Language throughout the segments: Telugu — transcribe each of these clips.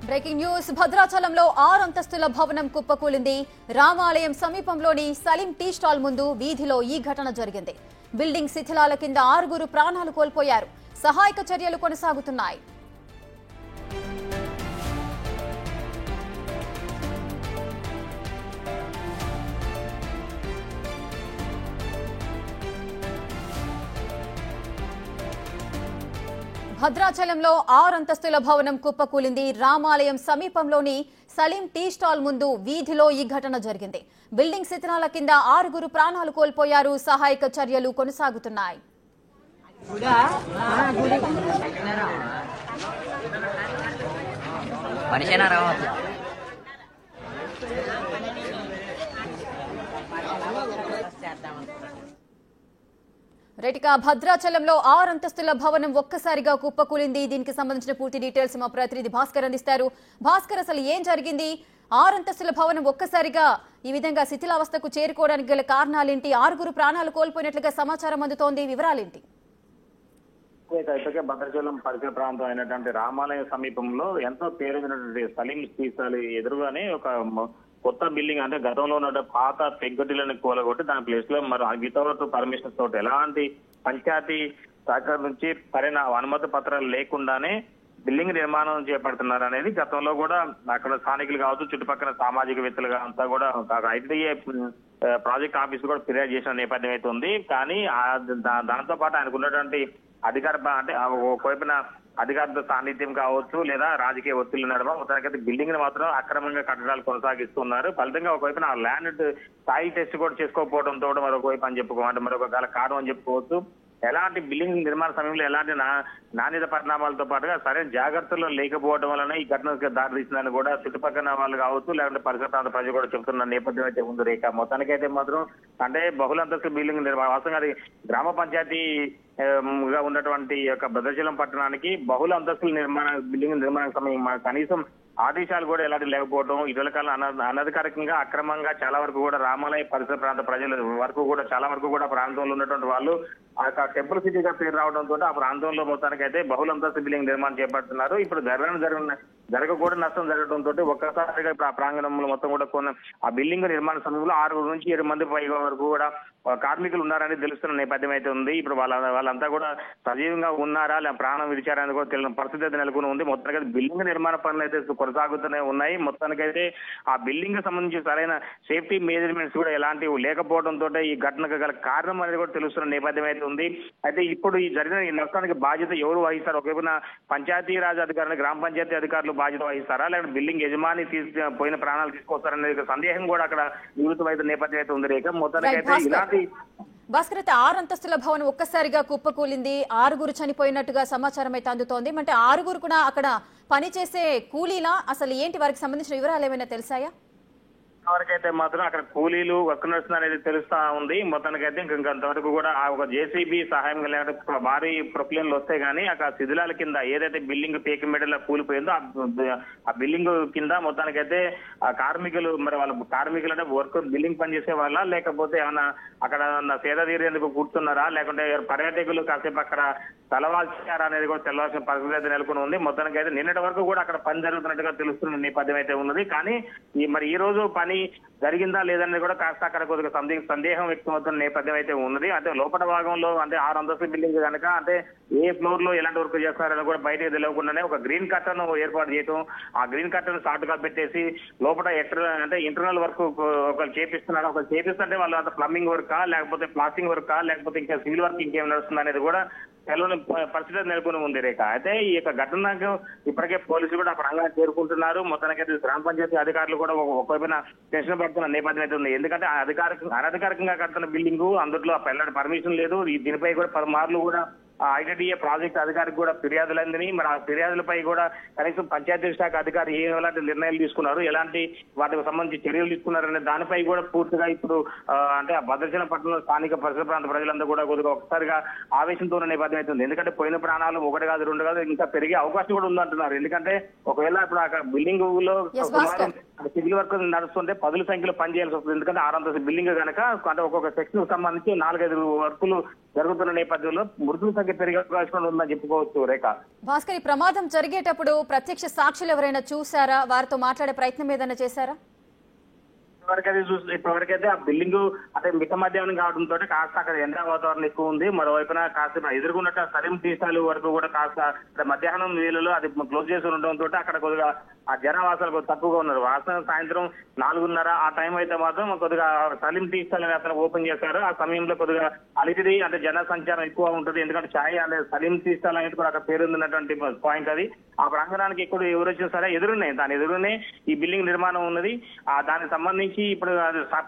బ్రేకింగ్ న్యూస్ భద్రాచలంలో 6 అంతస్తుల భవనం కుప్పకూలింది. రామాలయం సమీపంలోని సలీం టీ స్టాల్ ముందు వీధిలో ఈ ఘటన జరిగింది. బిల్డింగ్ శిథిలాల కింద 6 ప్రాణాలు కోల్పోయారు. సహాయక చర్యలు కొనసాగుతున్నాయి. భద్రాచలంలో 6 అంతస్తుల భవనం కుప్పకూలింది. రామాలయం సమీపంలోని సలీం టీ స్టాల్ ముందు వీధిలో ఈ ఘటన జరిగింది. బిల్డింగ్ శిథిలాల కింద 6 ప్రాణాలు కోల్పోయారు. సహాయక చర్యలు కొనసాగుతున్నాయి. రైట్గా భద్రాచలంలో 6 అంతస్తుల భవనం ఒక్కసారిగా కుప్పకూలింది. దీనికి సంబంధించిన పూర్తి డీటెయిల్స్ మా ప్రతినిధి భాస్కర్ అందిస్తారు. భాస్కర్, అసలు ఏం జరిగింది? 6 అంతస్తుల భవనం ఒక్కసారిగా ఈ విధంగా శిథిలావస్థకు చేరుకోవడానికి గల కారణాలేంటి? 6 ప్రాణాలు కోల్పోయినట్లుగా సమాచారం అందుతోంది. వివరాలేంటి? ఇప్పటికే భద్రాచలం పరిసర ప్రాంతం అయినటువంటి రామాలయం సమీపంలో ఎంతో పేరున్నటువంటి సలీం టీసాలి ఎదురుగానే ఒక కొత్త బిల్డింగ్, అంటే గతంలో ఉన్న పాత పెంకుటిలను కూలగొట్టి దాని ప్లేస్ లో మరి వితౌట్ పర్మిషన్ తోటి ఎలాంటి పంచాయతీ శాఖ నుంచి సరైన అనుమతి పత్రాలు లేకుండానే బిల్డింగ్ నిర్మాణం చేపడుతున్నారు అనేది గతంలో కూడా అక్కడ స్థానికులు కావచ్చు, చుట్టుపక్కల సామాజికవేత్తలుగా అంతా కూడా ఐటీడీఏ ప్రాజెక్ట్ ఆఫీస్ కూడా ఫిర్యాదు చేసిన నేపథ్యం అయితే ఉంది. కానీ దాంతో పాటు ఆయనకు ఉన్నటువంటి అధికార అంటే ఒకవైపున అధికారుల సాన్నిధ్యం కావచ్చు లేదా రాజకీయ ఒత్తిళ్లు నడవ మొత్తానికైతే బిల్డింగ్ ని మాత్రం అక్రమంగా కట్టడాలు కొనసాగిస్తున్నారు. ఫలితంగా ఒకవైపున ఆ ల్యాండ్ సాయిల్ టెస్ట్ కూడా చేసుకోకపోవడంతో మరొకవైపు అని చెప్పుకోవాలి, మరొక గల కారణం అని చెప్పుకోవచ్చు. ఎలాంటి బిల్డింగ్ నిర్మాణ సమయంలో ఎలాంటి నాణ్యత పరిణామాలతో పాటుగా సరైన జాగ్రత్తలు లేకపోవడం వలన ఈ ఘటనకు దారితీసిందని కూడా చుట్టుపక్కల వాళ్ళు కావచ్చు లేకుంటే పరిసర ప్రాంత ప్రజలు కూడా చెబుతున్న నేపథ్యం అయితే ఉంది. రేఖ మొత్తానికైతే మాత్రం అంటే బహుళంతస్తు బిల్డింగ్ నిర్మాణం వాస్తవంగా అది గ్రామ పంచాయతీ గా ఉన్నటువంటి యొక్క భద్రాచలం పట్టణానికి బహుళ అంతస్తుల బిల్డింగ్ నిర్మాణ సమయం కనీసం ఆదేశాలు కూడా ఎలాంటి లేకపోవడం, ఇటీవల కాలం అనధికారికంగా అక్రమంగా చాలా వరకు కూడా రామాలయ పరిసర ప్రాంత ప్రజల వరకు కూడా చాలా వరకు కూడా ప్రాంతంలో ఉన్నటువంటి వాళ్ళు ఆ టెంపుల్ సిటీగా పేరు రావడంతో ఆ ప్రాంతంలో మొత్తానికి అయితే బహుళ అంతస్తు బిల్డింగ్ నిర్మాణం చేపడుతున్నారు. ఇప్పుడు జరగకూడని నష్టం జరగడంతో ఒక్కసారిగా ఇప్పుడు ఆ ప్రాంగణంలో మొత్తం కూడా ఆ బిల్డింగ్ నిర్మాణ సమయంలో 6 నుంచి 7 మంది పైగా వరకు కూడా కార్మికులు ఉన్నారని తెలుస్తున్న నేపథ్యం అయితే ఉంది. ఇప్పుడు వాళ్ళంతా కూడా సజీవంగా ఉన్నారా లేదా ప్రాణం విడిచారని కూడా తెలియని పరిస్థితి అయితే నెలకొని ఉంది. మొత్తానికి బిల్డింగ్ నిర్మాణ పనులు అయితే కొనసాగుతూనే ఉన్నాయి. మొత్తానికైతే ఆ బిల్డింగ్ కి సంబంధించి సరైన సేఫ్టీ మెజర్మెంట్స్ కూడా ఎలాంటివి లేకపోవడంతో ఈ ఘటనకు గల కారణం అనేది కూడా తెలుస్తున్న నేపథ్యం అయితే ఉంది. అయితే ఇప్పుడు ఈ జరిగిన ఈ నష్టానికి బాధ్యత ఎవరు వహిస్తారు? ఒకవైపున పంచాయతీరాజ్ అధికారులు, గ్రామ పంచాయతీ అధికారులు బాధ్యత వహిస్తారా లేకపోతే బిల్డింగ్ యజమాని పోయిన ప్రాణాలు తీసుకొస్తారనే సందేహం కూడా అక్కడ నివృత్తమైన నేపథ్యం అయితే ఉంది. రేఖ మొత్తానికైతే ఇలాంటి భాస్కర్, 6 అంతస్తుల భవనం ఒక్కసారిగా కుప్పకూలింది. 6 చనిపోయినట్టుగా సమాచారం అయితే అందుతోంది. అంటే 6 కూడా అక్కడ పనిచేసే కూలీలా? అసలు ఏంటి, వారికి సంబంధించిన వివరాలు ఏమైనా తెలిసాయా? వరకైతే మాత్రం అక్కడ కూలీలు వర్క్ నడుస్తుంది అనేది తెలుస్తా ఉంది. మొత్తానికైతే ఇంకంతవరకు కూడా ఆ ఒక జేసీబీ సహాయం లేకపోతే భారీ ప్రొక్లైన్లు వస్తాయి కానీ అక్కడ శిథిలాల కింద ఏదైతే బిల్డింగ్ పేకి మెడలో కూలిపోయిందో ఆ బిల్డింగ్ కింద మొత్తానికైతే ఆ కార్మికులు, మరి వాళ్ళ కార్మికులు అంటే వర్క్ బిల్డింగ్ పనిచేసే వాళ్ళ లేకపోతే ఏమన్నా అక్కడ సేద తీరేందుకు కూర్చున్నారా లేకుంటే పర్యాటకులు కాసేపు అక్కడ తలవాల్చారా అనేది కూడా తెలవాల్సిన పరిస్థితి అయితే నెలకొని ఉంది. మొత్తానికైతే నిన్నటి వరకు కూడా అక్కడ పని జరుగుతున్నట్టుగా తెలుస్తున్న నేపథ్యం అయితే ఉన్నది. కానీ ఈ రోజు పని జరిగిందా లేదనేది కూడా కాస్త అక్కడ కొద్దిగా సందేహం వ్యక్తమవుతున్న నేపథ్యం అయితే ఉన్నది. అంటే లోపల భాగంలో అంటే 6 అంతస్తుల బిల్డింగ్ కనుక అంటే ఏ ఫ్లోర్ లో ఎలాంటి వర్క్ చేస్తారని కూడా బయటకు తెలియకుండానే ఒక గ్రీన్ కర్టన్ ఏర్పాటు చేయడం, ఆ గ్రీన్ కర్టన్ షార్ట్ గా పెట్టేసి లోపల అంటే ఇంటర్నల్ వర్క్ ఒకరు చేపిస్తున్నారు. ఒకరు చేపిస్తుంటే వాళ్ళు అంత ప్లంబింగ్ వర్కా లేకపోతే ప్లాస్టింగ్ వర్కా లేకపోతే ఇంకా సివిల్ వర్క్ ఇంకేం నడుస్తుంది అనేది కూడా తెలవని పరిస్థితి నెలకొని ఉంది. రేఖ అయితే ఈ యొక్క ఘటనకు ఇప్పటికే పోలీసులు కూడా ప్రాంగణాన్ని చేరుకుంటున్నారు. మొత్తానికైతే గ్రామ పంచాయతీ అధికారులు కూడా ఒకవైపున టెన్షన్ పడుతున్న నేపథ్యం అయితే ఉంది. ఎందుకంటే అనధికారికంగా కడుతున్న బిల్డింగ్, అందులో పర్మిషన్ లేదు. దీనిపై కూడా 10 మార్లు కూడా ఐటీడీఏ ప్రాజెక్ట్ అధికారికి కూడా ఫిర్యాదులందని, మరి ఆ ఫిర్యాదులపై కూడా కనీసం పంచాయతీ శాఖ అధికారి ఎలాంటి నిర్ణయాలు తీసుకున్నారు, ఎలాంటి వాటికి సంబంధించి చర్యలు తీసుకున్నారనే దానిపై కూడా పూర్తిగా ఇప్పుడు అంటే ఆ భద్రాచలం పట్టణంలో స్థానిక పరిసర ప్రాంత ప్రజలందరూ కూడా కొద్దిగా ఒకసారిగా ఆవేశంతో ఉన్న నేపథ్యం అవుతుంది. ఎందుకంటే పోయిన ప్రాణాలు 1 కాదు 2 కాదు ఇంకా పెరిగే అవకాశం కూడా ఉందంటున్నారు. ఎందుకంటే ఒకవేళ ఇప్పుడు అక్కడ బిల్డింగ్ లో సివిల్ వర్క్ నడుస్తుంటే 10ల సంఖ్యలో పనిచేయాల్సి వస్తుంది. ఎందుకంటే 6 అంతస్తుల బిల్డింగ్ కనుక అంటే ఒక్కొక్క సెక్షన్ సంబంధించి 4-5 వర్కులు జరుగుతున్న నేపథ్యంలో మృతుల సంఖ్య పెరిగే అవకాశం ఉందని చెప్పుకోవచ్చు రేఖ. భాస్కర్, ఈ ప్రమాదం జరిగేటప్పుడు ప్రత్యక్ష సాక్షులు ఎవరైనా చూసారా? వారితో మాట్లాడే ప్రయత్నం ఏదైనా చేశారా? ఇప్పటివరకైతే ఆ బిల్డింగ్ అంటే మిట్ట మధ్యాహ్నం కావడంతో కాస్త అక్కడ ఎండ వాతావరణం ఎక్కువ ఉంది. మరోవైపున కాస్త ఎదుర్కొన్నట్టు సలీం తీసాలు వరకు కూడా కాస్త మధ్యాహ్నం వేళలో అది క్లోజ్ చేసి ఉండడంతో అక్కడ కొద్దిగా ఆ జనవాసాలు కొద్దిగా తక్కువగా ఉన్నారు. వాస్తవం సాయంత్రం 4:30 ఆ టైం అయితే మాత్రం కొద్దిగా సలీం తీసాలని అతను ఓపెన్ చేశారు. ఆ సమయంలో కొద్దిగా అలిటిది అంటే జన సంచారం ఎక్కువ ఉంటుంది. ఎందుకంటే ఛాయ్ అంటే సలీం తీసాలు అనేది కూడా అక్కడ పేరున్నటువంటి పాయింట్ అది. ఆ ప్రాంగణానికి ఎక్కువ ఎవరు వచ్చినా సరే ఎదురున్నాయి, దాని ఎదురునే ఈ బిల్డింగ్ నిర్మాణం ఉన్నది. దానికి సంబంధించి ఇప్పుడు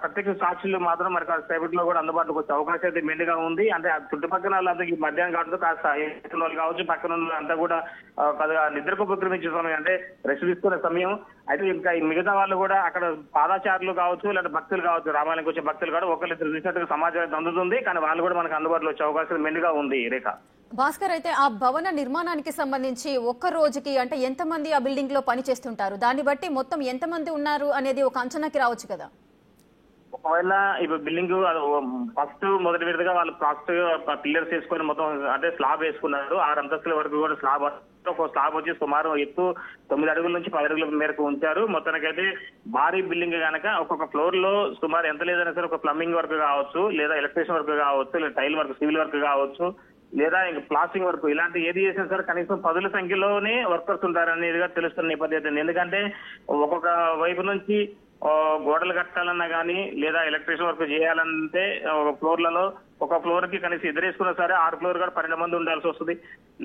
ప్రత్యక్ష సాక్షులు మాత్రం మరి సేపటి లో కూడా అందుబాటులోకి వచ్చే అవకాశం అయితే మెండుగా ఉంది. అంటే ఆ చుట్టుపక్కల వాళ్ళందరికీ మధ్యాహ్నం కావడంతో కాస్త ఎత్తున వాళ్ళు కావచ్చు, పక్కన అంతా కూడా కొద్దిగా నిద్రకు ఉపక్రమించే సమయం అంటే రెస్ట్ తీసుకునే సమయం. అయితే ఇంకా ఈ మిగతా వాళ్ళు కూడా అక్కడ పాదాచారులు కావచ్చు లేదా భక్తులు కావచ్చు, రామాలయానికి వచ్చే భక్తులు కూడా ఒకరిద్దరు చూసినట్టుగా సమాచారం అందుతుంది. కానీ వాళ్ళు కూడా మనకు అందుబాటులో వచ్చే అవకాశం మెండుగా ఉంది రేఖ. భాస్కర్, అయితే ఆ భవన నిర్మాణానికి సంబంధించి ఒక్క రోజుకి అంటే ఎంతమంది ఆ బిల్డింగ్ లో పని చేస్తుంటారు? దాన్ని బట్టి మొత్తం ఎంతమంది ఉన్నారు అనేది ఒక అంచనాకి రావచ్చు కదా. ఒకవేళ ఇప్పుడు బిల్డింగ్ ఫస్ట్ మొదటి విడతగా వాళ్ళు ఫస్ట్ పిల్లర్స్ వేసుకొని మొత్తం అంటే స్లాబ్ వేసుకున్నారు. 6 అంతస్తుల వరకు కూడా స్లాబ్, ఒక స్లాబ్ వచ్చి సుమారు ఎత్తు 9 అడుగుల నుంచి 10 అడుగుల మేరకు ఉంచారు. మొత్తానికైతే భారీ బిల్డింగ్ కనుక ఒక్కొక్క ఫ్లోర్ లో సుమారు ఎంత లేదైనా సరే ఒక ప్లంబింగ్ వర్క్ కావచ్చు, లేదా ఎలక్ట్రీషియన్ వర్క్ కావచ్చు, లేదా టైల్ వర్క్, సివిల్ వర్క్ కావచ్చు, లేదా ఇంకా ప్లాస్టింగ్ వర్క్, ఇలాంటి ఏది చేసినా సరే కనీసం 10ల సంఖ్యలోనే వర్కర్స్ ఉంటారనేదిగా తెలుస్తున్న నేపథ్యం. ఎందుకంటే ఒక్కొక్క వైపు నుంచి గోడలు కట్టాలన్నా కానీ లేదా ఎలక్ట్రీషియన్ వర్క్ చేయాలంటే ఒక ఫ్లోర్లలో ఒక ఫ్లోర్ కి కనీసం ఎదురేసుకున్నా సరే 6 ఫ్లోర్ కూడా 12 మంది ఉండాల్సి వస్తుంది.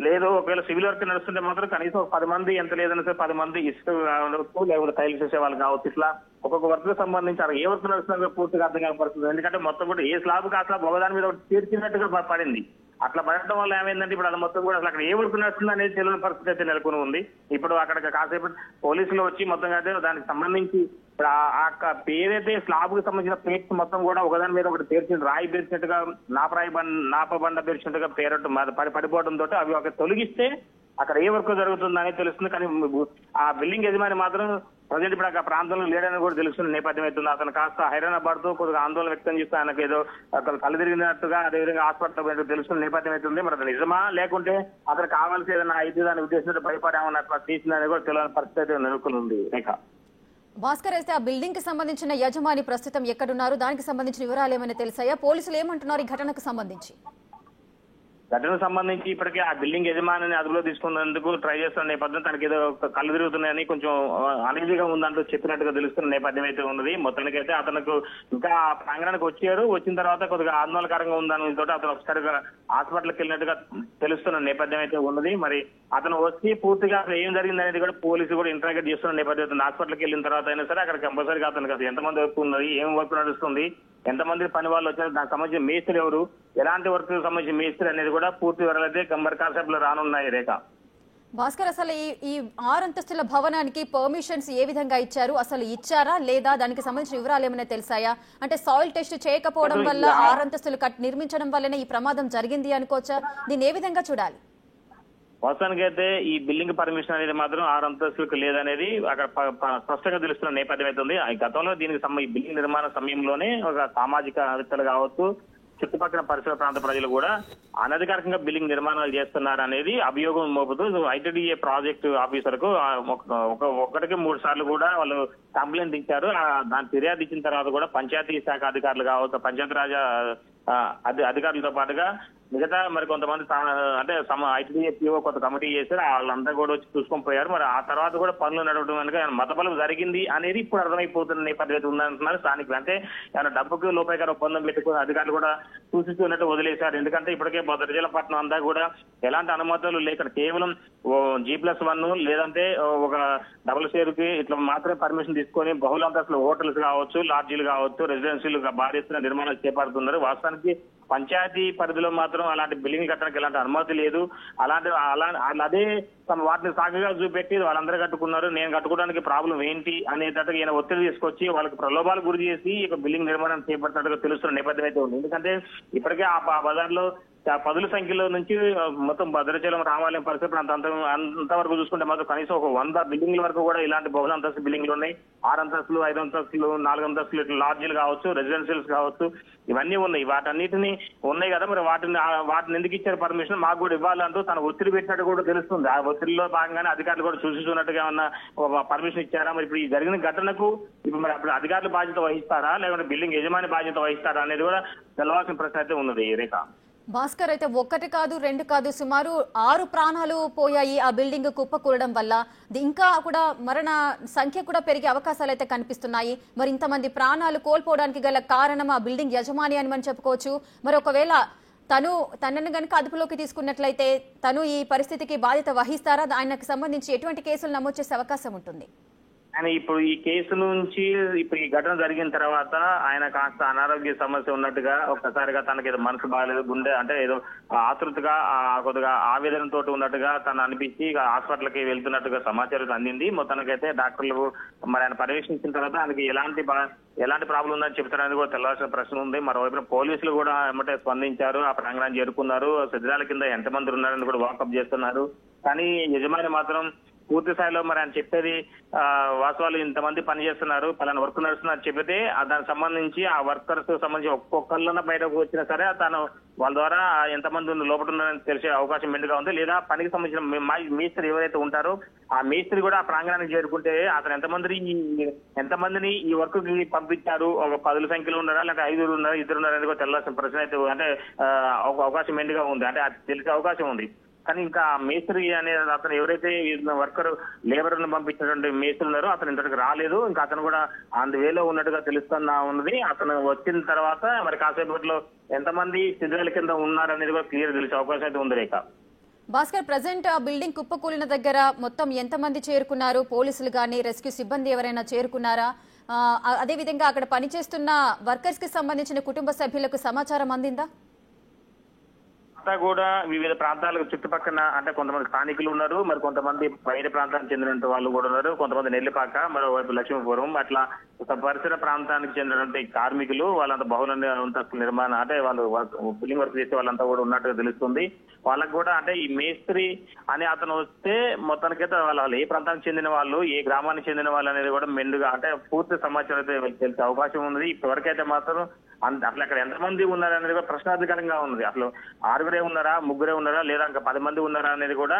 లేదు ఒకవేళ సివిల్ వర్క్ నడుస్తుంటే మాత్రం కనీసం 10 మంది, ఎంత లేదన్నా సరే 10 మంది ఇసుక కావచ్చు, లేకపోతే టైల్స్ చేసే వాళ్ళు కావచ్చు. ఇట్లా ఒక్కొక్క వర్క్ కి సంబంధించి ఏ వర్క్ నడుస్తుందో పూర్తిగా అర్థం కాకపోతుంది. ఎందుకంటే మొత్తం కూడా ఏ స్లాబ్ కా స్లాబ్ ఒకదాని మీద తీర్చినట్టుగా పడింది. అట్లా పడటం వల్ల ఏమైందంటే ఇప్పుడు అది మొత్తం కూడా అసలు అక్కడ ఏ వర్క్ నడుస్తుంది అనేది తెలియని పరిస్థితి అయితే నెలకొని ఉంది. ఇప్పుడు అక్కడ కాసేపు పోలీసులు వచ్చి మొత్తం అయితే దానికి సంబంధించి ఇప్పుడు ఏదైతే స్లాబ్ కి సంబంధించిన ప్లేట్స్ మొత్తం కూడా ఒకదాని మీద ఒకటి పేర్చింది, రాయి పేర్చినట్టుగా నాపబండ పేర్చినట్టుగా పేరట్టు పడిపోవడంతో అవి ఒక తొలగిస్తే అక్కడ ఏ వర్క్ జరుగుతుంది అనేది తెలుస్తుంది. కానీ ఆ బిల్డింగ్ యజమాని మాత్రం ప్రజెంట్ ఇప్పుడు ఆ ప్రాంతంలో లేడని కూడా తెలుస్తున్న నేపథ్యం అవుతుంది. అతను కాస్త హైరాణపడుతూ కొద్దిగా ఆందోళన వ్యక్తం చేస్తూ ఆయనకు ఏదో కళ్ళు తిరిగినట్టుగా అదేవిధంగా హాస్పిటల్ తెలుస్తున్న నేపథ్యం అవుతుంది. మరి అది నిజమా లేకుంటే అతను కావాల్సి ఏదైనా అయితే దాని ఉద్దేశంతో భయపడామని అట్లా తీసిందని కూడా తెలియని పరిస్థితి అయితే నెలకొని ఉంది రేఖ. భాస్కర్, అయితే ఆ బిల్డింగ్ కి సంబంధించిన యజమాని ప్రస్తుతం ఎక్కడున్నారు? దానికి సంబంధించిన వివరాలు ఏమైనా తెలిసాయా? పోలీసులు ఏమంటున్నారు ఈ ఘటనకు సంబంధించి? ఘటనకు సంబంధించి ఇప్పటికే ఆ బిల్డింగ్ యజమానిని అదుపులో తీసుకున్నందుకు ట్రై చేస్తున్న నేపథ్యం తనకి ఏదో కళ్ళు తిరుగుతున్నాయని కొంచెం అనీజీగా ఉందంటూ చెప్పినట్టుగా తెలుస్తున్న నేపథ్యం అయితే ఉన్నది. మొత్తానికైతే అతనికి ఇంకా ప్రాంగణానికి వచ్చారు. వచ్చిన తర్వాత కొద్దిగా ఆందోళనకరంగా ఉందని తోటి అతను ఒకసారిగా హాస్పిటల్కి వెళ్ళినట్టుగా తెలుస్తున్న నేపథ్యం అయితే ఉన్నది. మరి అతను వచ్చి పూర్తిగా ఏం జరిగింది అనేది కూడా పోలీసులు కూడా ఇంటరాగేట్ చేస్తున్న నేపథ్యం. హాస్పిటల్కి వెళ్ళిన తర్వాత అయినా సరే అక్కడ కంపల్సరీగా అతనికి అది ఎంతమంది వర్క్ ఉన్నది, ఏం వర్క్ నడుస్తుంది, ఎంతమంది పని వాళ్ళు వచ్చారు, దానికి సంబంధించిన మేస్త్రి ఎవరు, ఎలాంటి వర్క్ సంబంధించిన మేస్త్రి అనేది కూడా పూర్తి వివరాలైతే గంబర్ కాన్సెప్ట్ లో రానున్నాయి రేఖ. భాస్కర్, అసలు ఈ 6 అంతస్తుల భవనానికి పర్మిషన్స్ ఏ విధంగా ఇచ్చారు? అసలు ఇచ్చారా లేదా? దానికి సంబంధించిన వివరాలు ఏమైనా తెలిసాయా? అంటే సాయిల్ టెస్ట్ చేయకపోవడం వల్ల 6 అంతస్తులు నిర్మించడం వల్లనే ఈ ప్రమాదం జరిగింది అనుకోవచ్చా? దీన్ని ఏ విధంగా చూడాలి? వాస్తవానికి అయితే ఈ బిల్డింగ్ పర్మిషన్ అనేది మాత్రం 6 అంతస్తులకు లేదనేది అక్కడ స్పష్టంగా తెలుస్తున్న నేపథ్యం అవుతుంది. గతంలో దీనికి ఈ బిల్డింగ్ నిర్మాణ సమయంలోనే ఒక సామాజికవేత్తలు కావచ్చు, చుట్టుపక్కల పరిసర ప్రాంత ప్రజలు కూడా అనధికారికంగా బిల్డింగ్ నిర్మాణాలు చేస్తున్నారు అనేది అభియోగం మోపుతూ ఐటీడీఏ ప్రాజెక్టు ఆఫీసర్ కు ఒకటికి 3 సార్లు కూడా వాళ్ళు కంప్లైంట్ ఇచ్చారు. దాని ఫిర్యాదు ఇచ్చిన తర్వాత కూడా పంచాయతీ శాఖ అధికారులు కావచ్చు, పంచాయతీరాజ్ అధికారులతో పాటుగా మిగతా మరి కొంతమంది అంటే ఐటీడీఏ పీఓ కొంత కమిటీ చేశారు. వాళ్ళంతా కూడా వచ్చి చూసుకొని పోయారు. మరి ఆ తర్వాత కూడా పనులు నడవడం కనుక మతబలం జరిగింది అనేది ఇప్పుడు అర్థమైపోతున్న నేపథ్యం ఉందంటున్నారు స్థానికులు. అంటే ఏమైనా డబ్బుకి లోపాయకార ఒప్పందం పెట్టుకుని అధికారులు కూడా సూచిస్తున్నట్టు వదిలేశారు. ఎందుకంటే ఇప్పటికే భద్రాచలపట్నం అంతా కూడా ఎలాంటి అనుమతులు లేక కేవలం G+1 లేదంటే ఒక డబుల్ షేర్కి ఇట్లా మాత్రమే పర్మిషన్ తీసుకొని బహుళంతస్తుల హోటల్స్ కావచ్చు, లాడ్జీలు కావచ్చు, రెసిడెన్షియల్ భారీ ఎత్తున నిర్మాణాలు చేపడుతున్నారు. వాస్తవానికి పంచాయతీ పరిధిలో మాత్రం అలాంటి బిల్డింగ్ కట్టడానికి ఎలాంటి అనుమతి లేదు. అదే వాటిని సాగుగా చూపెట్టి వాళ్ళందరూ కట్టుకున్నారు, నేను కట్టుకోవడానికి ప్రాబ్లం ఏంటి అనేటట్టుగా ఈయన ఒత్తిడి తీసుకొచ్చి వాళ్ళకి ప్రలోభాలు గురి చేసి ఇక బిల్డింగ్ నిర్మాణం చేపడుతున్నట్టుగా తెలుస్తున్న నేపథ్యం అయితే ఉంది. ఎందుకంటే ఇప్పటికే ఆ బజార్లో పదుల సంఖ్యలో నుంచి మొత్తం భద్రాచలం రామాలయం పరిసర ప్రాంతం అంతవరకు చూసుకుంటే మాత్రం కనీసం ఒక 100 బిల్డింగ్ల వరకు కూడా ఇలాంటి బహుళ అంతస్తు బిల్డింగ్లు ఉన్నాయి. 6 అంతస్తులు, 5 అంతస్తులు, 4 అంతస్తులు, ఇట్లా లాడ్జీలు కావచ్చు, రెసిడెన్షియల్స్ కావచ్చు, ఇవన్నీ ఉన్నాయి. వాటన్నిటిని ఉన్నాయి కదా, మరి వాటిని ఎందుకు ఇచ్చారు పర్మిషన్, మాకు కూడా ఇవ్వాలంటూ తన ఒత్తిడి పెట్టినట్టు కూడా తెలుస్తుంది. ఆ ఒత్తిడిలో భాగంగానే అధికారులు కూడా చూసినట్టుగా ఉన్న పర్మిషన్ ఇచ్చారా? మరి ఇప్పుడు ఈ జరిగిన ఘటనకు ఇప్పుడు మరి అప్పుడు అధికారులు బాధ్యత వహిస్తారా, లేకుంటే బిల్డింగ్ యజమాని బాధ్యత వహిస్తారా అనేది కూడా తెలవాల్సిన ప్రశ్న అయితే ఉన్నది రేఖ. భాస్కర్, అయితే 1 కాదు 2 కాదు సుమారు 6 ప్రాణాలు పోయాయి ఆ బిల్డింగ్ కుప్పకూలడం వల్ల. ఇంకా కూడా మరణ సంఖ్య కూడా పెరిగే అవకాశాలు అయితే కనిపిస్తున్నాయి. మరి ఇంతమంది ప్రాణాలు కోల్పోవడానికి గల కారణం ఆ బిల్డింగ్ యజమాని అని మనం చెప్పుకోవచ్చు. మరి ఒకవేళ తనని గనుక అదుపులోకి తీసుకున్నట్లయితే తను ఈ పరిస్థితికి బాధ్యత వహిస్తారా? ఆయనకు సంబంధించి ఎటువంటి కేసులు నమోదు చేసే అవకాశం ఉంటుంది? ఆయన ఇప్పుడు ఈ కేసు నుంచి ఇప్పుడు ఈ ఘటన జరిగిన తర్వాత ఆయన కాస్త అనారోగ్య సమస్య ఉన్నట్టుగా, ఒక్కసారిగా తనకి ఏదో మనసు బాగాలేదు, గుండె అంటే ఏదో ఆతృతగా కొద్దిగా ఆవేదనతో ఉన్నట్టుగా తను అనిపించి హాస్పిటల్కి వెళ్తున్నట్టుగా సమాచారం అందింది. మొత్తానికైతే డాక్టర్లు మరి ఆయన పర్యవేక్షించిన తర్వాత ఆయనకి ఎలాంటి ప్రాబ్లం ఉందని చెప్తారని కూడా తెలవాల్సిన ప్రశ్న ఉంది. మరోవైపున పోలీసులు కూడా ఏమంటే స్పందించారు, ఆ ప్రాంగణాన్ని చేరుకున్నారు. శిథిరాల కింద ఎంతమంది ఉన్నారని కూడా వాకప్ చేస్తున్నారు. కానీ యజమాని మాత్రం పూర్తి స్థాయిలో మరి ఆయన చెప్పేది వాస్తవాలు ఇంతమంది పనిచేస్తున్నారు, పలానా వర్క్ నడుస్తున్నారు చెప్పితే దానికి సంబంధించి ఆ వర్కర్స్ సంబంధించి ఒక్కొక్కళ్ళన బయటకు వచ్చినా సరే తను వాళ్ళ ద్వారా ఎంతమంది లోపల ఉన్నారని తెలిసే అవకాశం మెండుగా ఉంది. లేదా పనికి సంబంధించిన మేస్త్రి ఎవరైతే ఉంటారో ఆ మేస్త్రి కూడా ఆ ప్రాంగణానికి చేరుకుంటే అతను ఎంతమందిని ఈ వర్క్ కి పంపించారు, ఒక 10 సంఖ్యలో ఉన్నారా, లేకపోతే 5 ఉన్నారా, 2 ఉన్నారా అనేది కూడా తెల్లాల్సిన ప్రశ్న అయితే అంటే ఒక అవకాశం మెండుగా ఉంది, అంటే అది తెలిసే అవకాశం ఉంది. కానీ ఇంకా మేస్త్రి అనే అతను ఎవరైతే వర్కర్ లేబర్ ను పంపించినటువంటి మేస్త్రి ఉన్నారో అతను ఇంతటికి రాలేదు. ఇంకా అతను కూడా వేలో ఉన్నట్టుగా తెలుస్తున్నా ఉన్నది. అతను వచ్చిన తర్వాత మరి కాసేపట్లో ఎంతమంది శిథిరాల కింద ఉన్నారనేది కూడా క్లియర్ తెలిసే అవకాశం అయితే ఉంది రేఖ. భాస్కర్, ప్రజెంట్ ఆ బిల్డింగ్ కుప్పకూలిన దగ్గర మొత్తం ఎంతమంది చేరుకున్నారు? పోలీసులు కానీ రెస్క్యూ సిబ్బంది ఎవరైనా చేరుకున్నారా? అదేవిధంగా అక్కడ పనిచేస్తున్న వర్కర్స్ కి సంబంధించిన కుటుంబ సభ్యులకు సమాచారం అందిందా? కూడా వివిధ ప్రాంతాలకు చుట్టుపక్కల అంటే కొంతమంది స్థానికులు ఉన్నారు, మరి కొంతమంది బయట ప్రాంతానికి చెందిన వాళ్ళు కూడా ఉన్నారు, కొంతమంది నెల్లిపాక, మరోవైపు లక్ష్మీపురం, అట్లా పరిసర ప్రాంతానికి చెందినటువంటి కార్మికులు వాళ్ళంతా బహుళ అంతస్తుల నిర్మాణం అంటే వాళ్ళు బిల్డింగ్ వర్క్ చేసే వాళ్ళంతా కూడా ఉన్నట్టుగా తెలుస్తుంది. వాళ్ళకు కూడా అంటే ఈ మేస్త్రి అని అతను వస్తే మొత్తానికైతే వాళ్ళు ఏ ప్రాంతానికి చెందిన వాళ్ళు, ఏ గ్రామానికి చెందిన వాళ్ళు అనేది కూడా మెండుగా అంటే పూర్తి సమాచారం అయితే తెలిసే అవకాశం ఉంది. ఇప్పటివరకైతే మాత్రం అసలు అక్కడ ఎంతమంది ఉన్నారనేది కూడా ప్రశ్నార్థకరంగా ఉన్నది. అసలు 6 ఉన్నారా, 3 ఉన్నారా, లేదా ఇంకా 10 మంది ఉన్నారా అనేది కూడా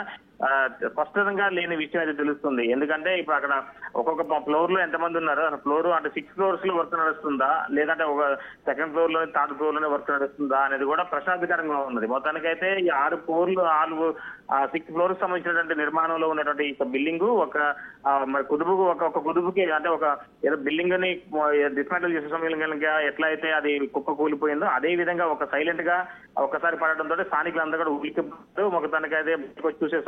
స్పష్టంగా లేని విషయం అయితే తెలుస్తుంది. ఎందుకంటే ఇప్పుడు అక్కడ ఒక్కొక్క ఫ్లోర్ లో ఎంతమంది ఉన్నారు, ఫ్లోర్ అంటే 6 ఫ్లోర్స్ లో వర్క్ నడుస్తుందా, లేదంటే ఒక 2nd ఫ్లోర్ లో 3rd ఫ్లోర్ లోనే వర్క్ నడుస్తుందా అనేది కూడా ప్రశ్నార్థకరంగా ఉన్నది. మొత్తానికైతే ఈ 6 ఫ్లోర్ సంబంధించినటువంటి నిర్మాణంలో ఉన్నటువంటి ఈ బిల్డింగ్ ఒక మరి ఒక కుదుపుకి అంటే ఒక ఏదో బిల్డింగ్ ని డిస్మాంటిల్ చేసే సమయంలో ఎట్లా అయితే అది కుప్ప కూలిపోయిందో అదే విధంగా ఒక సైలెంట్ గా ఒక్కసారి పడడంతో స్థానికులందరూ కూడా ఉలికిపోయారు. మొత్తానికైతే చూసే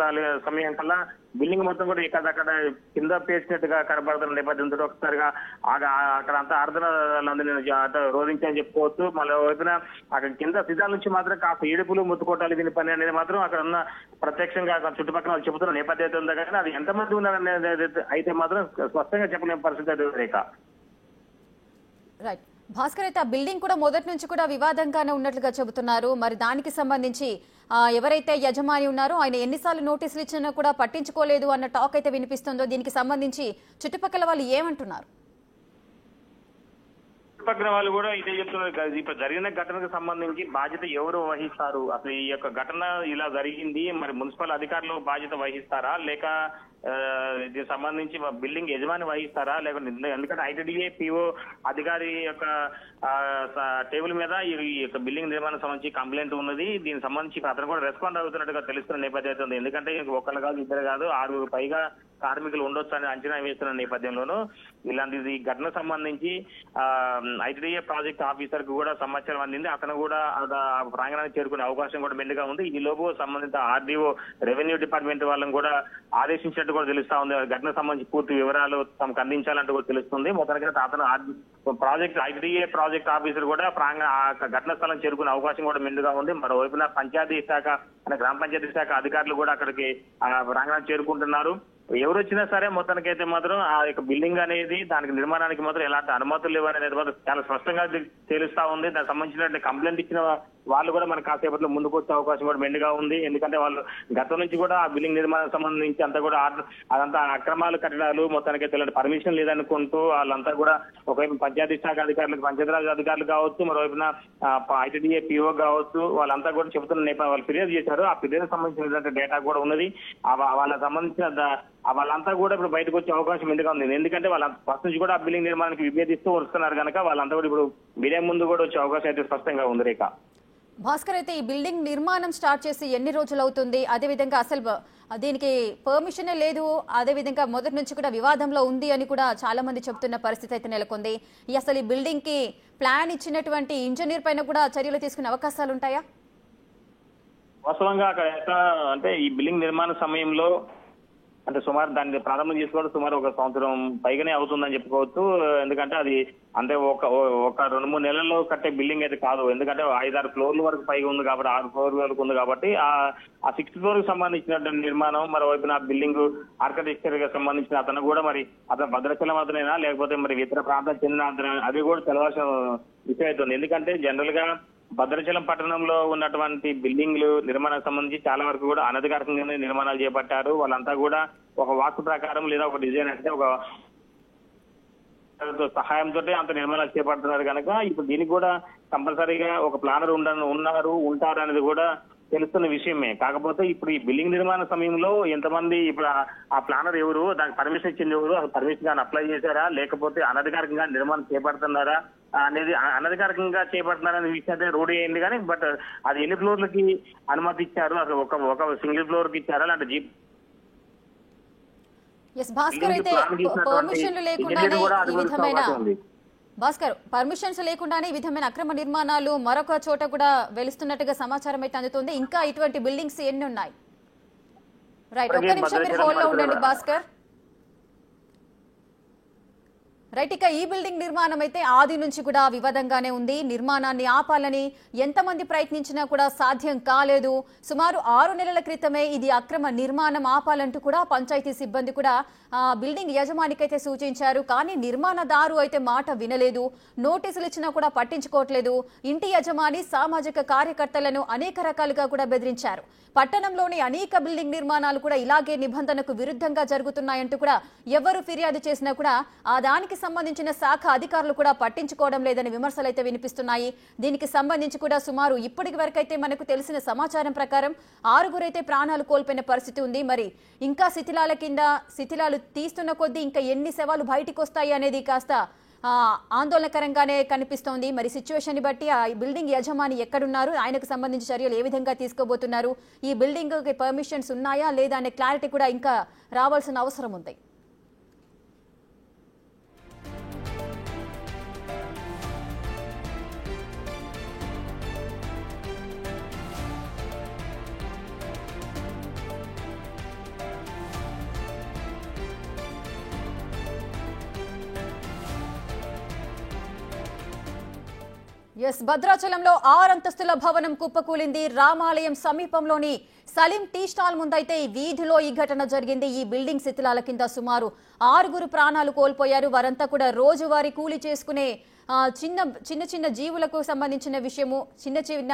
సమయం కల్లా బిల్డింగ్ మొత్తం కూడా ఇక్కడ కింద పేసినట్టుగా కనబడుతున్న నేపథ్యంతో ఒకసారిగా అక్కడ అంతా ఆర్దన రోధించని చెప్పుకోవచ్చు. మళ్ళీ వైపున అక్కడ కింద సిద్ధాల నుంచి మాత్రం కాస్త ఏడుపులు ముత్తుకోటాలి దీని పని అనేది మాత్రం అక్కడ ఉన్న ప్రత్యక్షంగా చుట్టుపక్కల వాళ్ళు చెబుతున్న నేపథ్యం అయితే ఉందా, కానీ అది ఎంతమంది ఉన్నారనేది అయితే మాత్రం స్పష్టంగా చెప్పలేని పరిస్థితి అయితే రేఖ. రైట్ భాస్కర్, అయితే ఆ బిల్డింగ్ కూడా మొదటి నుంచి కూడా వివాదంగానే ఉన్నట్లుగా చెబుతున్నారు. మరి దానికి సంబంధించి ఎవరైతే యజమాని ఉన్నారో ఆయన ఎన్నిసార్లు నోటీసులు ఇచ్చినా కూడా పట్టించుకోలేదు అన్న టాక్ అయితే వినిపిస్తుందో, దీనికి సంబంధించి చుట్టుపక్కల వాళ్ళు ఏమంటున్నారు? చుట్టుపక్కల వాళ్ళు కూడా ఇదే చెప్తున్నారు. ఇప్పుడు జరిగిన ఘటనకు సంబంధించి బాధ్యత ఎవరు వహిస్తారు, అసలు ఈ యొక్క ఘటన ఇలా జరిగింది మరి మున్సిపల్ అధికారులు బాధ్యత వహిస్తారా, లేక దీనికి సంబంధించి బిల్డింగ్ యజమాని వహిస్తారా, లేకుంటే ఎందుకంటే ఐటీడీఏ పిఓ అధికారి యొక్క టేబుల్ మీద ఈ యొక్క బిల్డింగ్ నిర్మాణం సంబంధించి కంప్లైంట్ ఉన్నది. దీనికి సంబంధించి అతను కూడా రెస్పాండ్ అవుతున్నట్టుగా తెలుస్తున్న నేపథ్యం ఉంది. ఎందుకంటే ఒకళ్ళు కాదు, 2 కాదు, 6 పైగా కార్మికులు ఉండొచ్చు అని అంచనా వేస్తున్న నేపథ్యంలోనూ ఇలాంటి ఘటనకు సంబంధించి ఐటీడీఏ ప్రాజెక్ట్ ఆఫీసర్ కు కూడా సమాచారం అందింది. అతను కూడా ప్రాంగణానికి చేరుకునే అవకాశం కూడా మెండుగా ఉంది. ఈ లోపు సంబంధిత ఆర్డీఓ రెవెన్యూ డిపార్ట్మెంట్ వాళ్ళని కూడా ఆదేశించినట్టు కూడా తెలుస్తా ఉంది. ఘటనకు సంబంధించి పూర్తి వివరాలు తమకు అందించాలంటూ కూడా తెలుస్తుంది. మొత్తానికి అతను ఐటీడీఏ ప్రాజెక్ట్ ఆఫీసర్ కూడా ఘటన స్థలం చేరుకునే అవకాశం కూడా మెండుగా ఉంది. మరోవైపున పంచాయతీ శాఖ అంటే గ్రామ పంచాయతీ శాఖ అధికారులు కూడా అక్కడికి ప్రాంగణానికి చేరుకుంటున్నారు. ఎవరు వచ్చినా సరే మొత్తానికైతే మాత్రం ఆ యొక్క బిల్డింగ్ అనేది దానికి నిర్మాణానికి మాత్రం ఎలాంటి అనుమతులు లేవనేది మాత్రం చాలా స్పష్టంగా తెలుస్తా ఉంది. దానికి సంబంధించిన కంప్లైంట్ ఇచ్చిన వాళ్ళు కూడా మనకు కాసేపట్లో ముందుకు వచ్చే అవకాశం కూడా మెండుగా ఉంది. ఎందుకంటే వాళ్ళు గతం నుంచి కూడా ఆ బిల్డింగ్ నిర్మాణం సంబంధించి అంతా కూడా అదంతా అక్రమాలు కట్టడాలు మొత్తానికి తెలియదు పర్మిషన్ లేదనుకుంటూ వాళ్ళంతా కూడా ఒకవైపు పంచాయతీ శాఖ అధికారులకు పంచాయతీరాజ్ అధికారులు కావచ్చు, మరోవైపున ఐటీడీఏ పిఓ కావచ్చు, వాళ్ళంతా కూడా చెబుతున్న నేపథ్యం వాళ్ళు ఫిర్యాదు చేశారు. ఆ ఫిర్యాదు సంబంధించిన డేటా కూడా ఉన్నది. వాళ్ళకి సంబంధించిన వాళ్ళంతా కూడా ఇప్పుడు బయటకు వచ్చే అవకాశం ఎందుకు ఉంది. ఎందుకంటే వాళ్ళ ఫస్ట్ నుంచి కూడా ఆ బిల్డింగ్ నిర్మాణానికి విభేదిస్తూ వస్తున్నారు కనుక వాళ్ళంతా కూడా ఇప్పుడు మీడియా ముందు కూడా వచ్చే అవకాశం అయితే స్పష్టంగా ఉంది. రేఖ భాస్కర్, అయితే ఈ బిల్డింగ్ నిర్మాణం స్టార్ట్ చేసి ఎన్ని రోజులు అవుతుంది? అదేవిధంగా అసలు దీనికి పర్మిషనే లేదు, అదేవిధంగా మొదటి నుంచి కూడా వివాదంలో ఉంది అని కూడా చాలా మంది చెప్తున్న పరిస్థితి అయితే నెలకొంది. అసలు ఈ బిల్డింగ్ కి ప్లాన్ ఇచ్చినటువంటి ఇంజనీర్ పైన కూడా చర్యలు తీసుకునే అవకాశాలు ఉంటాయా? వాస్తవంగా అక్కడ అంటే ఈ బిల్డింగ్ నిర్మాణ సమయంలో అంటే సుమారు దాన్ని ప్రారంభం చేసుకోవడం సుమారు 1 సంవత్సరం పైగానే అవుతుందని చెప్పుకోవచ్చు. ఎందుకంటే అది అంటే ఒక 2-3 నెలల్లో కట్టే బిల్డింగ్ అయితే కాదు. ఎందుకంటే 5-6 ఫ్లోర్ల వరకు పైగా ఉంది కాబట్టి 6 ఫ్లోర్ల వరకు ఉంది కాబట్టి ఆ 6th ఫ్లోర్ కి సంబంధించినటువంటి నిర్మాణం, మరోవైపున బిల్డింగ్ ఆర్కిటెక్చర్ గా సంబంధించిన అతను కూడా మరి అతను భద్రాచలం అతనైనా లేకపోతే మరి ఇతర ప్రాంతాలకు చెందిన అతను అది కూడా తెలవాల్సిన విషయం అవుతుంది. ఎందుకంటే జనరల్ గా భద్రాచలం పట్టణంలో ఉన్నటువంటి బిల్డింగ్లు నిర్మాణానికి సంబంధించి చాలా వరకు కూడా అనధికారికంగానే నిర్మాణాలు చేపట్టారు. వాళ్ళంతా కూడా ఒక వాస్తు ప్రకారం లేదా ఒక డిజైన్ అంటే ఒక సహాయంతో అంత నిర్మాణాలు చేపడుతున్నారు కనుక ఇప్పుడు దీనికి కూడా కంపల్సరీగా ఒక ప్లానర్ ఉంటారు అనేది కూడా తెలుస్తున్న విషయమే. కాకపోతే ఇప్పుడు ఈ బిల్డింగ్ నిర్మాణ సమయంలో ఎంతమంది ఇప్పుడు ఆ ప్లానర్ ఎవరు, దానికి పర్మిషన్ ఇచ్చింది ఎవరు, అసలు పర్మిషన్ కానీ అప్లై చేశారా లేకపోతే అనధికారికంగా నిర్మాణం చేపడుతున్నారా అనేది అనధికారికంగా చేపడుతున్నారనే విషయం అయితే రూఢి అయింది. కానీ బట్ అది ఎన్ని ఫ్లోర్లకి అనుమతి ఇచ్చారు, అసలు ఒక సింగిల్ ఫ్లోర్ కి ఇచ్చారా లేదంటే జీప్ భాస్కర్, అయితే పర్మిషన్లు లేకుండానే ఈ విధమైన పర్మిషన్స్ లేకుండానే ఈ విధమైన అక్రమ నిర్మాణాలు మరొక చోట కూడా వెలుస్తున్నట్టుగా సమాచారం అయితే అందుతుంది. ఇంకా ఇటువంటి బిల్డింగ్స్ ఎన్ని ఉన్నాయి? రైట్, ఒక్క నిమిషం మీరు హోల్డ్ లో ఉండండి భాస్కర్. రైట్, ఇక ఈ బిల్డింగ్ నిర్మాణం అయితే ఆది నుంచి కూడా వివాదంగానే ఉంది. నిర్మాణాన్ని ఆపాలని ఎంతమంది ప్రయత్నించినా కూడా సాధ్యం కాలేదు. సుమారు 6 నెలల క్రితమే ఇది అక్రమ నిర్మాణం ఆపాలంటూ కూడా పంచాయతీ సిబ్బంది కూడా బిల్డింగ్ యజమానికైతే సూచించారు. కానీ నిర్మాణదారు అయితే మాట వినలేదు. నోటీసులు ఇచ్చినా కూడా పట్టించుకోవట్లేదు. ఇంటి యజమాని సామాజిక కార్యకర్తలను అనేక రకాలుగా కూడా బెదిరించారు. పట్టణంలోని అనేక బిల్డింగ్ నిర్మాణాలు కూడా ఇలాగే నిబంధనకు విరుద్ధంగా జరుగుతున్నాయంటూ కూడా ఎవరు ఫిర్యాదు చేసినా కూడా దానికి సంబంధించిన శాఖ అధికారులు కూడా పట్టించుకోవడం లేదని విమర్శలు అయితే వినిపిస్తున్నాయి. దీనికి సంబంధించి కూడా సుమారు ఇప్పటికి వరకైతే మనకు తెలిసిన సమాచారం ప్రకారం 6 అయితే ప్రాణాలు కోల్పోయిన పరిస్థితి ఉంది. మరి ఇంకా శిథిలాలు తీస్తున్న కొద్దీ ఇంకా ఎన్ని శవాలు బయటికి వస్తాయి అనేది కాస్త ఆందోళనకరంగానే కనిపిస్తోంది. మరి సిచ్యువేషన్ ని బట్టి ఆ బిల్డింగ్ యజమాని ఎక్కడున్నారు, ఆయనకు సంబంధించి చర్యలు ఏ విధంగా తీసుకోబోతున్నారు, ఈ బిల్డింగ్ కి పర్మిషన్స్ ఉన్నాయా లేదా అనే క్లారిటీ కూడా ఇంకా రావాల్సిన అవసరం ఉంది. భద్రాచలంలో 6 అంతస్తుల భవనం కుప్పకూలింది. రామాలయం సమీపంలోని సలీం టీ స్టాల్ ముందైతే ఈ వీధిలో ఈ ఘటన జరిగింది. ఈ బిల్డింగ్ శిథిలాల కింద సుమారు 6 ప్రాణాలు కోల్పోయారు. వారంతా కూడా రోజువారీ కూలీ చేసుకునే చిన్న జీవులకు సంబంధించిన విషయము, చిన్న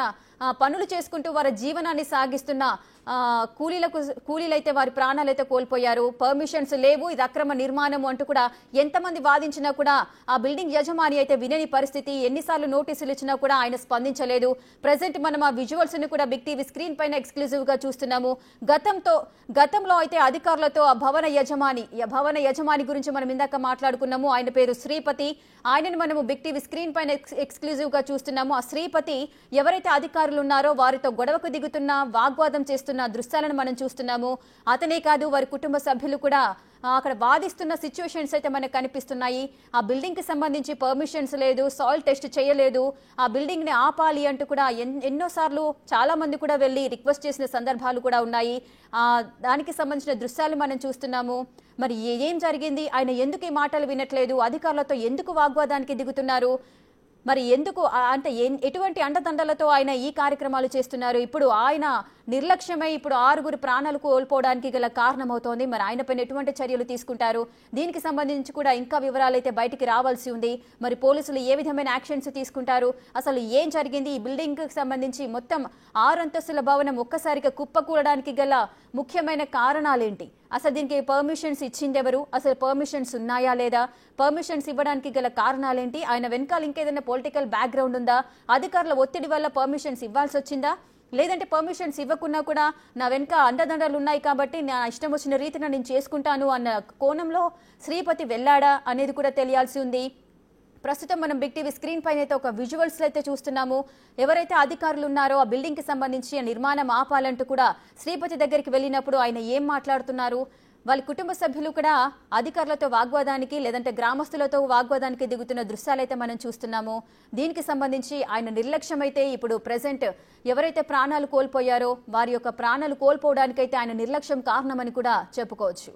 పనులు చేసుకుంటూ వారి జీవనాన్ని సాగిస్తున్న కూలీలైతే వారి ప్రాణాలైతే కోల్పోయారు. పర్మిషన్స్ లేవు, ఇది అక్రమ నిర్మాణం అంటూ కూడా ఎంతమంది వాదించినా కూడా ఆ బిల్డింగ్ యజమాని అయితే వినని పరిస్థితి. ఎన్నిసార్లు నోటీసులు ఇచ్చినా కూడా ఆయన స్పందించలేదు. ప్రెసెంట్ మనం ఆ విజువల్స్ ని కూడా బిగ్ టీవీ స్క్రీన్ పైన ఎక్స్క్లూజివ్ గా చూస్తున్నాము. గతంలో అయితే అధికారులతో ఆ భవన యజమాని గురించి మనం ఇందాక మాట్లాడుకున్నాము. ఆయన పేరు శ్రీపతి. ఆయనను మనము బిగ్ టీవీ స్క్రీన్ పైన ఎక్స్క్లూజివ్ గా చూస్తున్నాము. ఆ శ్రీపతి ఎవరైతే అధికారులు ఉన్నారో వారితో గొడవకు దిగుతున్న, వాగ్వాదం చేస్తున్న దృశ్యాలను మనం చూస్తున్నాము. అతనే కాదు, వారి కుటుంబ సభ్యులు కూడా అక్కడ వాదిస్తున్న సిచ్యువేషన్స్ అయితే మనకు కనిపిస్తున్నాయి. ఆ బిల్డింగ్ కి సంబంధించి పర్మిషన్స్ లేదు, సాయిల్ టెస్ట్ చేయలేదు, ఆ బిల్డింగ్ ని ఆపాలి అంటూ కూడా ఎన్నోసార్లు చాలా మంది కూడా వెళ్లి రిక్వెస్ట్ చేసిన సందర్భాలు కూడా ఉన్నాయి. దానికి సంబంధించిన దృశ్యాలు మనం చూస్తున్నాము. మరి ఏం జరిగింది, ఆయన ఎందుకు ఈ మాటలు వినట్లేదు, అధికారులతో ఎందుకు వాగ్వాదానికి దిగుతున్నారు, మరి ఎందుకు అంటే ఎటువంటి అండదండలతో ఆయన ఈ కార్యక్రమాలు చేస్తున్నారు, ఇప్పుడు ఆయన నిర్లక్ష్యమై ఇప్పుడు 6 ప్రాణాలు కోల్పోవడానికి గల కారణమవుతోంది. మరి ఆయనపైన ఎటువంటి చర్యలు తీసుకుంటారు? దీనికి సంబంధించి కూడా ఇంకా వివరాలు అయితే బయటికి రావాల్సి ఉంది. మరి పోలీసులు ఏ విధమైన యాక్షన్స్ తీసుకుంటారు? అసలు ఏం జరిగింది? ఈ బిల్డింగ్ కి సంబంధించి మొత్తం 6 అంతస్తుల భవనం ఒక్కసారిగా కుప్పకూలడానికి గల ముఖ్యమైన కారణాలేంటి? అసలు దీనికి పర్మిషన్స్ ఇచ్చింది ఎవరు? అసలు పర్మిషన్స్ ఉన్నాయా లేదా? పర్మిషన్స్ ఇవ్వడానికి గల కారణాలేంటి? ఆయన వెనకాల ఇంకేదైనా పొలిటికల్ బ్యాక్గ్రౌండ్ ఉందా? అధికారుల ఒత్తిడి వల్ల పర్మిషన్స్ ఇవ్వాల్సి వచ్చిందా? లేదంటే పర్మిషన్స్ ఇవ్వకున్నా కూడా నా వెనక అండదండలు ఉన్నాయి కాబట్టి నా ఇష్టం వచ్చిన రీతిన నేను చేసుకుంటాను అన్న కోణంలో శ్రీపతి వెళ్ళాడా అనేది కూడా తెలియాల్సి ఉంది. ప్రస్తుతం మనం బిగ్ టీవీ స్క్రీన్ పైన అయితే ఒక విజువల్స్ అయితే చూస్తున్నాము. ఎవరైతే అధికారులు ఉన్నారో ఆ బిల్డింగ్ కి సంబంధించి నిర్మాణం ఆపాలంటూ కూడా శ్రీపతి దగ్గరికి వెళ్ళినప్పుడు ఆయన ఏం మాట్లాడుతున్నారు? వాళ్ళ కుటుంబ సభ్యులు కూడా అధికారులతో వాగ్వాదానికి లేదంటే గ్రామస్తులతో వాగ్వాదానికి దిగుతున్న దృశ్యాలైతే మనం చూస్తున్నాము. దీనికి సంబంధించి ఆయన నిర్లక్ష్యం అయితే ఇప్పుడు ప్రెసెంట్ ఎవరైతే ప్రాణాలు కోల్పోయారో వారి యొక్క ప్రాణాలు కోల్పోవడానికైతే ఆయన నిర్లక్ష్యం కారణమని కూడా చెప్పుకోవచ్చు.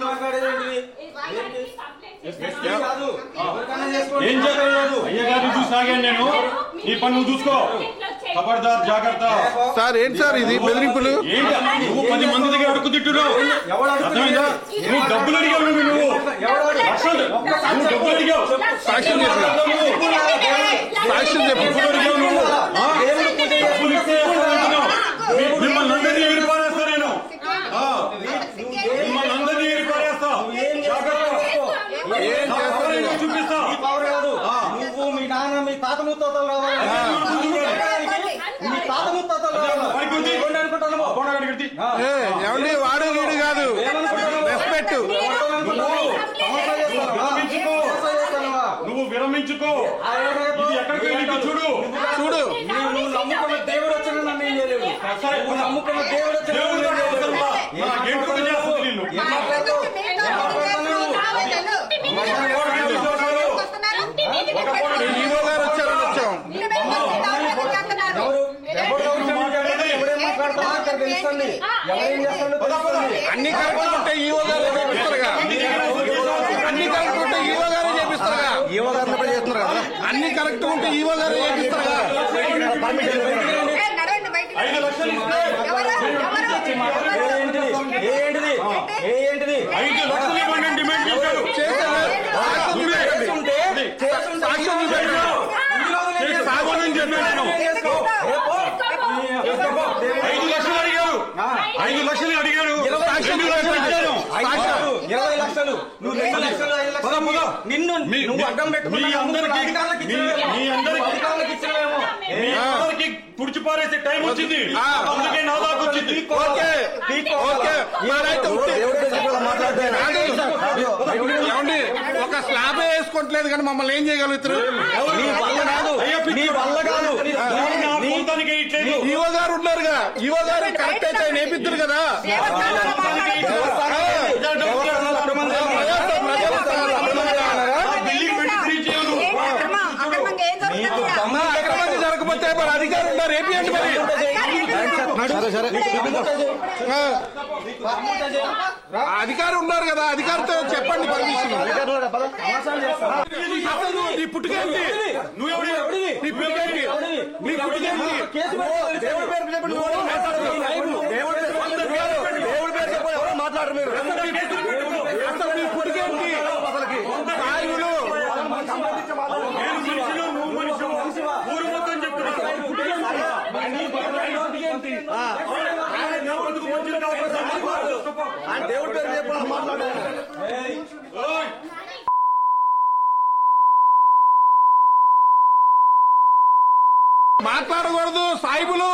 మాట్లాడరు మీరు ఏం చేయలేదు అయ్యగారిని చూసాగాను నేను. ఈ పని నువ్వు చూసుకో. ఖబర్దార్, జాగ్రత్త. సార్ ఏంటి సార్ ఇది బెదిరింపులు? నువ్వు 10 మంది దగ్గర అడుగు తిట్టున్నావు. అర్థమైందా? నువ్వు డబ్బులు అడిగావు. నువ్వు డబ్బులు అడిగావు. సాక్ష్యం చెప్పు. సాక్ష్యం చెప్పు. అడిగావు నువ్వు. డబ్బులు ఇస్తే మిమ్మల్ని అందరినీ ఎగిరిపారేస్తా నేను. మిమ్మల్ని అందరినీ ఎగిరిపారేస్తా. చూపిస్తా. నువ్వు మీ నాన్న మీ తాత ముత్తాతలు రావాలి. మీ తాత ముత్తాతలు ఏమండి వాడు వీడు కాదు. రెస్పెక్ట్. నువ్వు విరమించుకో. ఇది ఎక్కడికి వెళ్ళి చూడు. చూడు నువ్వు నమ్ముకున్న దేవుడు వచ్చిన నన్ను ఏం చేయలేవు. నువ్వు నమ్ముకున్న దేవుడు వచ్చిన ఈవో గారు వచ్చారని వచ్చాం. అన్ని కరెక్ట్ ఉంటే ఈవో గారు చేపిస్తారుగా. అన్ని కరెక్ట్ ఉంటే ఈవో గారే చేపిస్తారుగా. ఈవో గారు చేస్తున్నారు కదా. అన్ని కరెక్ట్ ఉంటే ఈవో గారే చేపిస్తారుగా. 5 లక్షలు ఇస్తే 5 లక్షలు ఇవ్వండి డిమాండ్ చేశారు. సాగోనని చెప్పాను నేను. 5 లక్షలు అడిగారు. 5 లక్షలు అడిగారు. 2 లక్షలు ఇచ్చాను. 20 లక్షలు. నువ్వు 2 లక్షలు 5 లక్షలు నిన్ను నువ్వు అడ్డం పెట్టుకుని మీ అందరికి పుడిచిపారేసే టైం వచ్చింది. అందుకే నా దాకా వచ్చింది. ఏమండి ఒక స్లాబ్ వేసుకోవట్లేదు కానీ మమ్మల్ని ఏం చేయగలుగుతారు? ఈవో గారు ఉన్నారుగా. ఈవో గారు కరెక్ట్ అయితే నేర్పిస్తారు కదా. అక్రమంగా జరగకపోతే మరి అధికారులు ఉన్నారు ఏపీఎండి. మరి అధికారులు ఉన్నారు కదా, అధికారితో చెప్పండి పర్మిషన్. నీ పుట్టుకేంటి? నీ పుట్టుకేంటి? నీ పుట్టుకేంటి? దేవుడి పేరు చెప్పండి. దేవుడి పేరు చెప్పండి. ఎవరో మాట్లాడరు మీరు. అసలు నీ పుట్టుకేంటి? సాయులు ఊరు మొత్తం చెప్తున్నా. దేవుడి పేరు చెప్పండి. మాట్లాడారు. మాట్లాడకూడదు సాయిబులు.